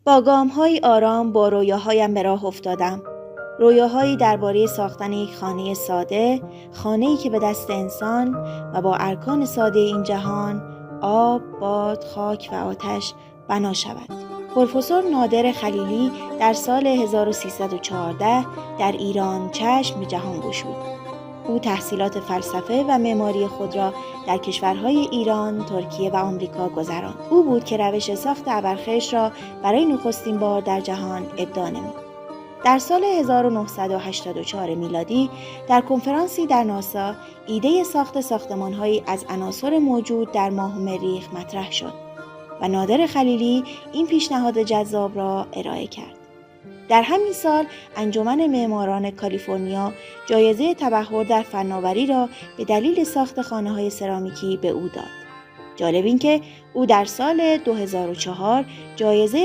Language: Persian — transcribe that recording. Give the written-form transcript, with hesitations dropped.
با گام‌هایی آرام با رویاهایم به راه افتادم. رویاهایی درباره ساختن یک خانه ساده، خانه‌ای که به دست انسان و با ارکان ساده این جهان، آب، باد، خاک و آتش بنا شود. پروفسور نادر خلیلی در سال 1314 در ایران چشم به جهان گشود. او تحصیلات فلسفه و معماری خود را در کشورهای ایران، ترکیه و آمریکا گذراند. او بود که روش ساخت ابرخش را برای نخستین بار در جهان ابداع نمود. در سال 1984 میلادی در کنفرانسی در ناسا ایده ساخت ساختمان‌هایی از عناصر موجود در ماه و مریخ مطرح شد و نادر خلیلی این پیشنهاد جذاب را ارائه کرد. در همین سال انجمن معماران کالیفرنیا جایزه تبحر در فناوری را به دلیل ساخت خانه‌های سرامیکی به او داد. جالب این که او در سال 2004 جایزه